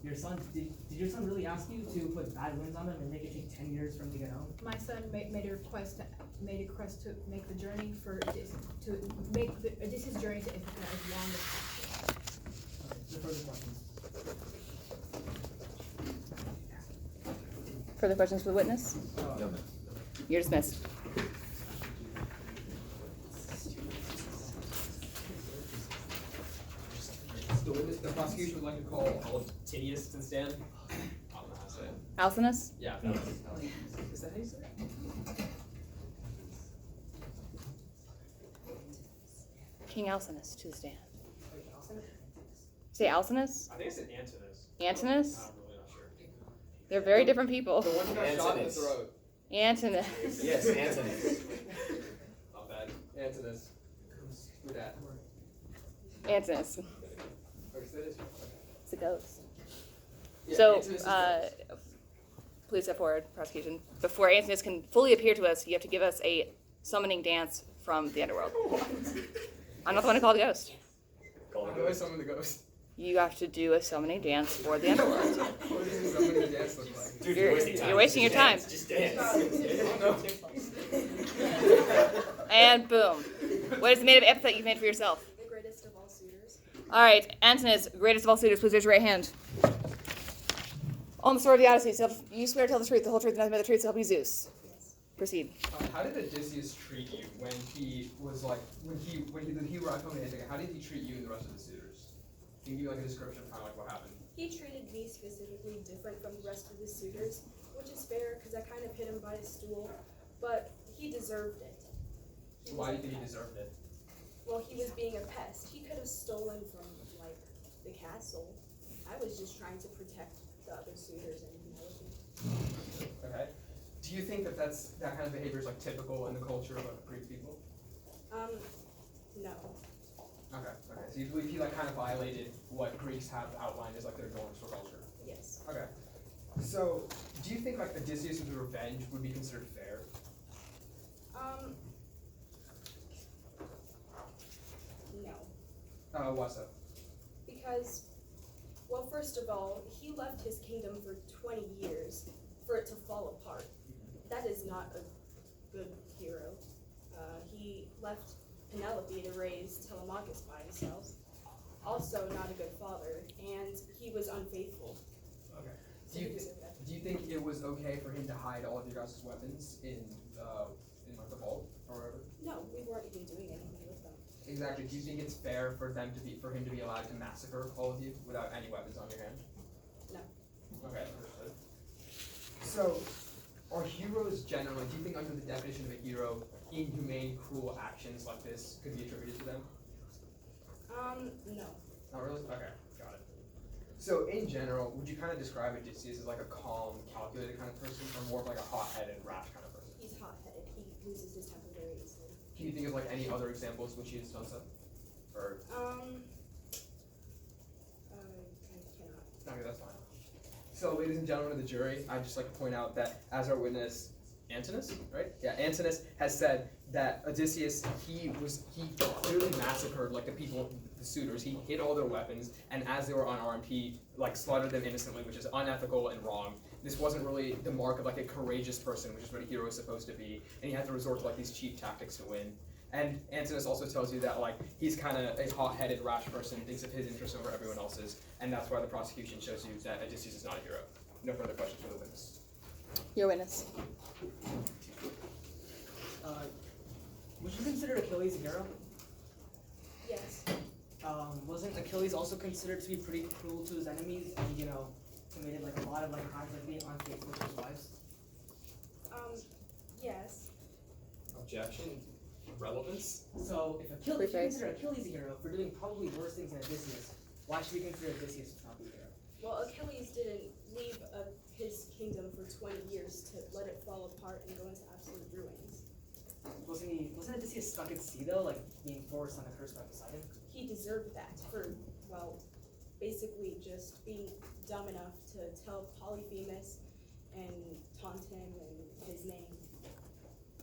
your son, did your son really ask you to put bad winds on them and make it take 10 years for him to get home? My son made a request to make the journey for Odysseus' journey to Ithaca as long as possible. Okay, no further questions. Further questions for the witness? No. You're dismissed. The prosecution would like to call Odysseus to the stand. I don't know how to say it. Alcinous? Yeah. Is that how you say it? King Alcinous to the stand. Say Alcinous? I think I said Antinous. Antinous? I'm really not sure. They're very different people. The one who got shot in the throat. Antinous. Yes, Antinous. Not bad. Antinous. Who that? Antinous. Okay. It's a ghost. Yeah, So, Antinous is the ghost. please step forward, prosecution. Before Antinous can fully appear to us, you have to give us a summoning dance from the underworld. I'm not the one who called a ghost. How do I summon the ghost? You have to do a summoning dance for the underworld. What does summoning the dance look like? Dude, You're wasting your time. Just dance. And boom. What is the native epithet you've made for yourself? The greatest of all suitors. All right, Antinous, greatest of all suitors, please raise your right hand. On the sword of the Odyssey, so you swear to tell the truth, the whole truth, and nothing but the truth, so help you Zeus. Yes. Proceed. How did Odysseus treat you when he was like when he arrived home in Ithaca? How did he treat you and the rest of the suitors? Can you give me like a description of kind of like what happened? He treated me specifically different from the rest of the suitors, which is fair because I kind of hit him by his stool, but he deserved it. Why do you think he deserved it? Well, he was being a pest. He could have stolen from, like, the castle. I was just trying to protect the other suitors and humility. Okay. Do you think that that kind of behavior is like typical in the culture of like Greek people? No. Okay. So you believe he like kind of violated what Greeks have outlined as like their norms for culture? Yes. Okay. So do you think like Odysseus' revenge would be considered fair? No. Why so? Because, well, first of all, he left his kingdom for 20 years for it to fall apart. That is not a good hero. He left Penelope to raise Telemachus by himself. Also not a good father, and he was unfaithful. Okay. So he deserved that. Do you think it was okay for him to hide all of your guys' weapons in like the vault or whatever? No, we weren't even doing anything with them. Exactly. Do you think it's fair for him to be allowed to massacre all of you without any weapons on your hand? No. Okay, understood. So, are heroes generally, do you think under the definition of a hero, inhumane, cruel actions like this could be attributed to them? No. Not really? Okay, got it. So, in general, would you kind of describe Odysseus as like a calm, calculated kind of person, or more of like a hot-headed, rash kind of person? He's hot-headed. He loses his temper very easily. Can you think of like any other examples which he has done so? Or, I cannot. okay, that's fine. So, ladies and gentlemen of the jury, I'd just like to point out that as our witness, Antinous, right? Yeah, Antinous has said that Odysseus, he clearly massacred like the people, the suitors. He hid all their weapons, and as they were unarmed, he like slaughtered them innocently, which is unethical and wrong. This wasn't really the mark of like a courageous person, which is what a hero is supposed to be, and he had to resort to like these cheap tactics to win. And Antinous also tells you that like he's kind of a hot-headed, rash person, thinks of his interests over everyone else's, and that's why the prosecution shows you that Odysseus is not a hero. No further questions for the witness. Your witness. Would you consider Achilles a hero? Yes. Wasn't Achilles also considered to be pretty cruel to his enemies and, committed like a lot of like crimes like being unfaithful to his wives? Yes. Objection? Relevance? So if you consider Achilles a hero for doing probably worse things than Odysseus, why should we consider Odysseus to not be a hero? Well, Achilles didn't leave his kingdom for 20 years to let it fall apart and go into absolute ruins. Wasn't Odysseus stuck at sea though, like being forced on a curse by Poseidon? He deserved that for, well, basically just being dumb enough to tell Polyphemus and taunt him and his name.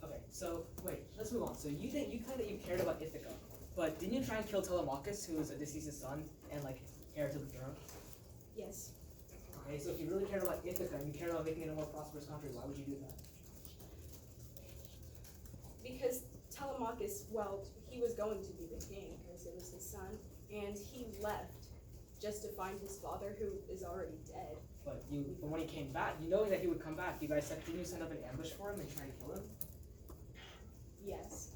Okay, so wait, let's move on. So you cared about Ithaca, but didn't you try and kill Telemachus, who was Odysseus' son and like heir to the throne? Yes. Okay, so if you really cared about Ithaca and you cared about making it a more prosperous country, why would you do that? Because Telemachus, well, he was going to be the king because it was his son, and he left just to find his father, who is already dead. But when he came back, you knowing that he would come back, you guys didn't you set up an ambush for him and try to kill him? Yes.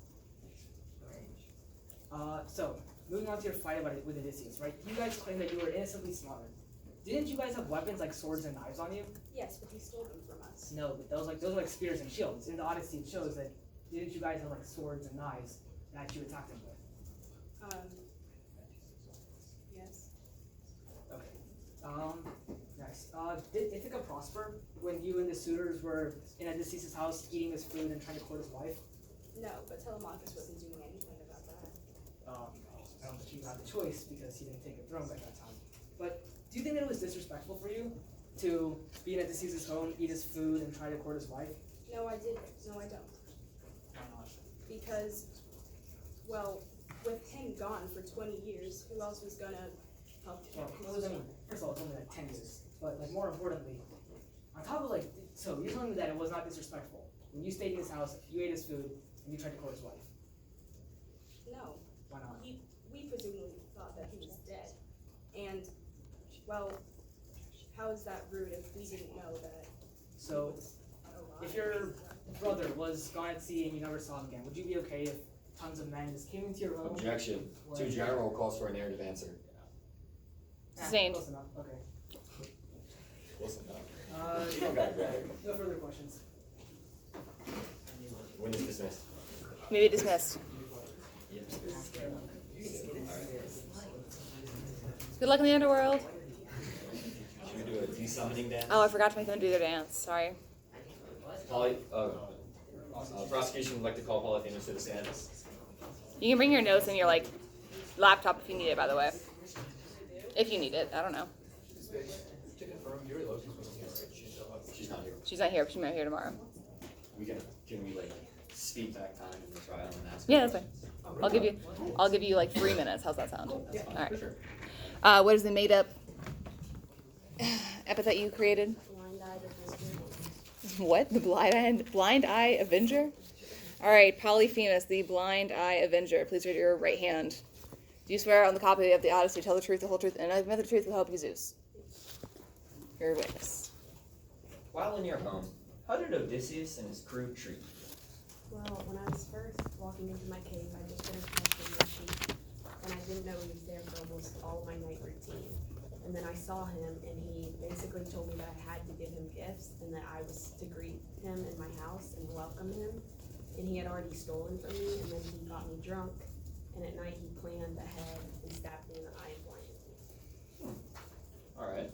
So moving on to your fight about it with Odysseus, right? You guys claim that you were innocently slaughtered. Didn't you guys have weapons like swords and knives on you? Yes, but he stole them from us. No, but those were like spears and shields. In the Odyssey, it shows that didn't you guys have like swords and knives that you attacked him with? Yes. Okay. Next. Did Ithaca prosper when you and the suitors were in Odysseus' house eating his food and trying to court his wife? No, but Telemachus wasn't doing anything about that. I don't think he had the choice because he didn't take a throne by that time. But do you think that it was disrespectful for you to be in Odysseus' home, eat his food, and try to court his wife? No, I didn't. No, I don't. Why not? Because, well, with him gone for 20 years, who else was gonna help him? Well, first of all, it's only like 10 years. But like more importantly, on top of like, so you're telling me that it was not disrespectful. When you stayed in his house, you ate his food, and you tried to court his wife. No. Why not? We presumably thought that he was dead. And, well, how is that rude if we didn't know that So, he was alive? if your brother was gone at sea and you never saw him again, would you be okay if tons of men just came into your home? Objection. Too general calls for a narrative answer. Sustained. Close enough. Okay. Listen up. Okay, no further questions. Witness dismissed. Maybe dismissed. Good luck in the underworld. Should we do a desummoning dance? Oh, I forgot to make them do their dance. Sorry. Prosecution would like to call Polyphemus to the stand. You can bring your notes and your like laptop if you need it. By the way, if you need it, I don't know. To confirm, Yuri Loki's she's not here. She's not here. But she might be here tomorrow. Can we like speed back time in the trial and ask? Yeah, that's fine. I'll give you like 3 minutes. How's that sound? All right. Sure. What is the made up epithet you created? Blind-eyed Avenger. What? The blind eye avenger? All right, Polyphemus, the blind eye avenger. Please raise your right hand. Do you swear on the copy of the Odyssey, tell the truth, the whole truth, and nothing but the truth will help you, Zeus? You're a witness. While in your home, how did Odysseus and his crew treat you? Well, when I was first walking into my cave, I just finished my my sheep, and I didn't know he was there for almost all of my night routine. And then I saw him, and he basically told me that I had to give him gifts, and that I was to greet him in my house and welcome him. And he had already stolen from me, and then he got me drunk, and at night he planned ahead and stabbed me in the eye and blinded me. Alright.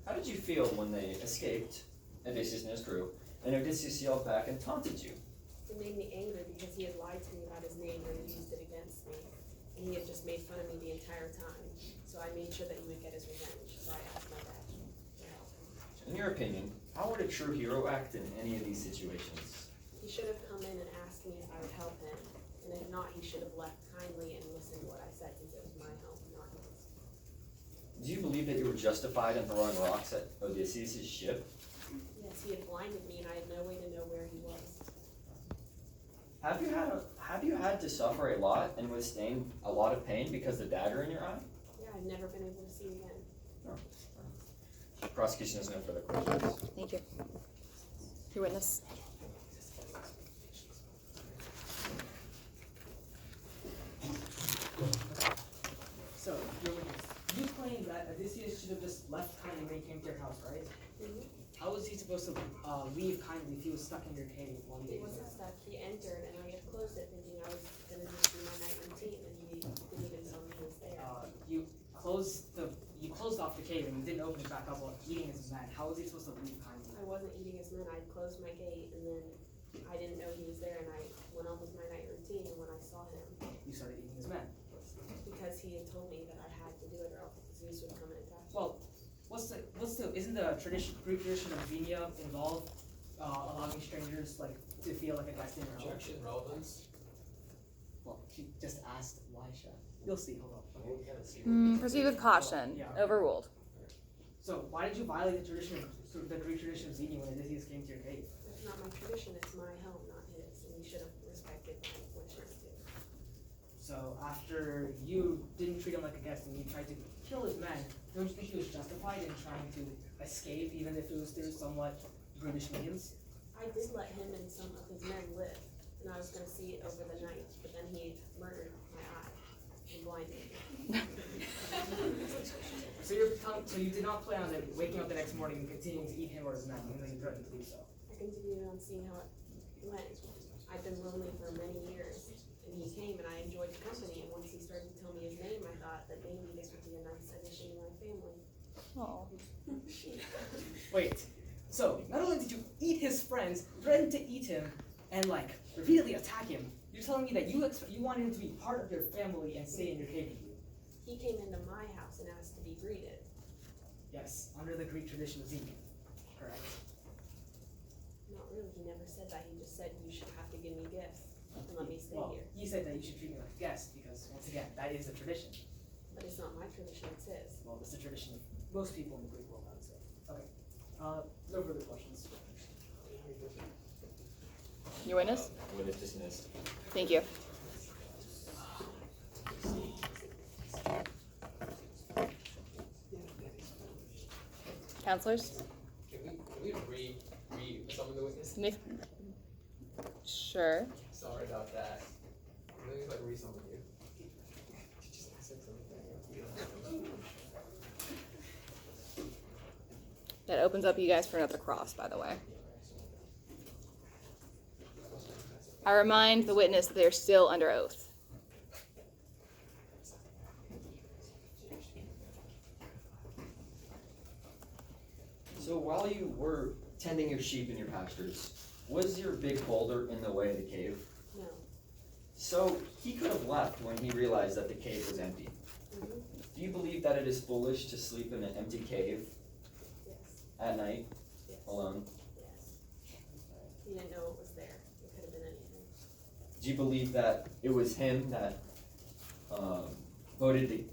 How did you feel when they escaped, Odysseus and his crew, and Odysseus yelled back and taunted you? It made me angry because he had lied to me about his name and used it against me. And he had just made fun of me the entire time. So I made sure that he would get his revenge. So I asked my dad to help him. In your opinion, how would a true hero act in any of these situations? He should have come in and asked me if I would help him. And if not, he should have left kindly and listened to what I said since it was my help, not his. Do you believe that you were justified in throwing rocks at Odysseus' ship? Yes, he had blinded me and I had no way to know where he was. Have you had to suffer a lot and withstand a lot of pain because of the dagger in your eye? Yeah, I've never been able to see again. The prosecution has no further questions. Thank you. Your witness. So, your witness. You claim that Odysseus should have just left kindly when he came to your house, right? Mm-hmm. How was he supposed to leave kindly if he was stuck in your cave while He you wasn't stuck. He entered and I had closed it thinking I was gonna just do my night routine and he didn't even tell me he was there. You closed off the cave and you didn't open it back up while eating his men. How was he supposed to leave kindly? I wasn't eating his men. I closed my gate and then I didn't know he was there and I went on with my night routine and when I saw him, You started eating his men. because he had told me that I had to do it or else Zeus would come and attack me. Well, isn't the Greek tradition of Venia involved allowing strangers to feel like a guest in your home? Objection, relevance. Well, she just asked why, Chef. You'll see. Hold on. Okay. Proceed with caution. Yeah. Overruled. So why did you violate the tradition, the Greek tradition of eating when Odysseus came to your cave? It's not my tradition, it's my home, not his, and you should have respected my wishes too. So after you didn't treat him like a guest and you tried to kill his men, don't you think he was justified in trying to escape, even if it was through somewhat brutish means? I did let him and some of his men live, and I was gonna see it over the night, but then he murdered my eye and blinded me. So you did not plan on waking up the next morning and continuing to eat him or his men, even though you threatened to do so. I continued on seeing how it went. I've been lonely for many years, and he came and I enjoyed the company, and once he started to tell me his name, I thought that maybe this would be a nice addition to my family. Oh. Wait, so not only did you eat his friends, threaten to eat him, and like repeatedly attack him, you're telling me that you wanted him to be part of your family and stay in your cave with you? He came into my house and asked to be greeted. Yes, under the Greek tradition of eating. Correct. Not really, he never said that, he just said you should have to give me gifts and let me stay Well, here. he said that you should treat me like a guest because, once again, that is a tradition. But it's not my tradition, it's his. Well, it's the tradition of most people in the Greek world, I would say. Okay. No further questions. Your witness? Witness dismissed. Thank you. Counselors? Can we re-summon the witness? Sure. Sorry about that. Let me like re-summon you. Just said something. That opens up you guys for another cross, by the way. I remind the witness that they are still under oath. So while you were tending your sheep in your pastures, was your big boulder in the way of the cave? No. So he could have left when he realized that the cave was empty. Mm-hmm. Do you believe that it is foolish to sleep in an empty cave Yes. at night, Yes. alone? Yes. He didn't know it was there. It could have been anything. Do you believe that it was him that voted to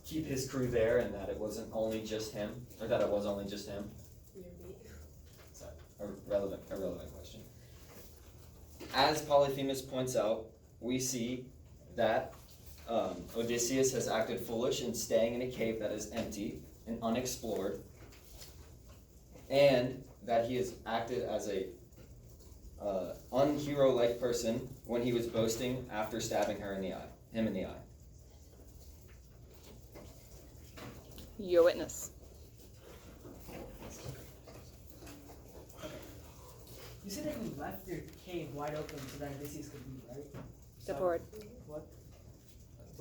keep his crew there and that it wasn't only just him, or that it was only just him? Your beat. Sorry, a relevant question. As Polyphemus points out, we see that Odysseus has acted foolish in staying in a cave that is empty and unexplored, and that he has acted as a unhero-like person when he was boasting after stabbing him in the eye. Your witness. You said that you left your cave wide open so that Odysseus could leave, right? Step forward. What?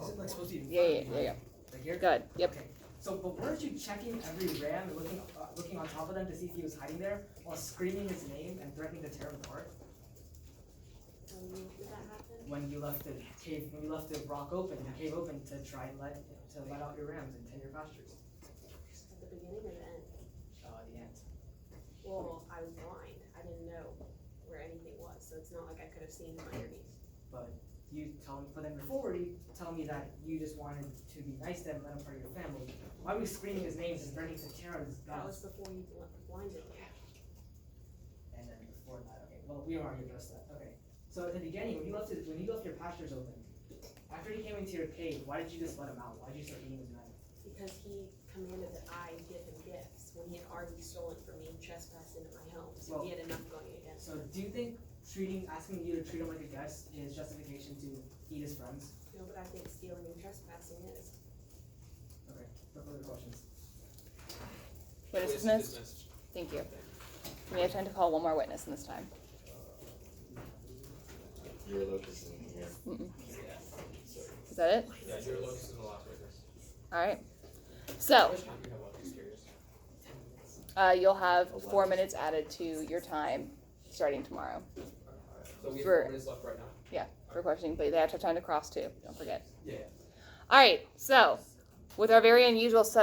Is it like supposed to be in Yeah, front yeah, of you, yeah, yeah. right? Like here? Good. Yep. Okay. So, but weren't you checking every ram and looking on top of them to see if he was hiding there while screaming his name and threatening to tear him apart? Did that happen? When you left the cave, when you left the rock open, the cave open to try and let out your rams and tend your pastures. At the beginning or the end? At the end. Well, I was blind. I didn't know where anything was, so it's not like I could have seen him underneath. But then before you tell me that you just wanted to be nice to him and let him part of your family. Why were you screaming his names and threatening to tear out his That was guts? before you blinded me. And then before that, okay. Well, we already addressed that. Okay. So at the beginning, when you left your pastures open, after he came into your cave, why did you just let him out? Why did you start eating his men? Because he commanded that I give him gifts when he had already stolen from me and trespassed into my home. So Well, he had enough going against So him. do you think asking you to treat him like a guest is justification to eat his friends? No, but I think stealing and trespassing is. Okay. No further questions. Witness dismissed. Thank you. We have time to call one more witness in this time. Your locus is in here. Mm-mm. Is that it? Yeah, your locus is the last witness. All right. How So much time do you have left? Just curious. you'll have 4 minutes added to your time starting tomorrow So we have For- 4 minutes left right now. for questioning, but they have to have time to cross too. Don't forget. Yeah. All right. So with our very unusual setup.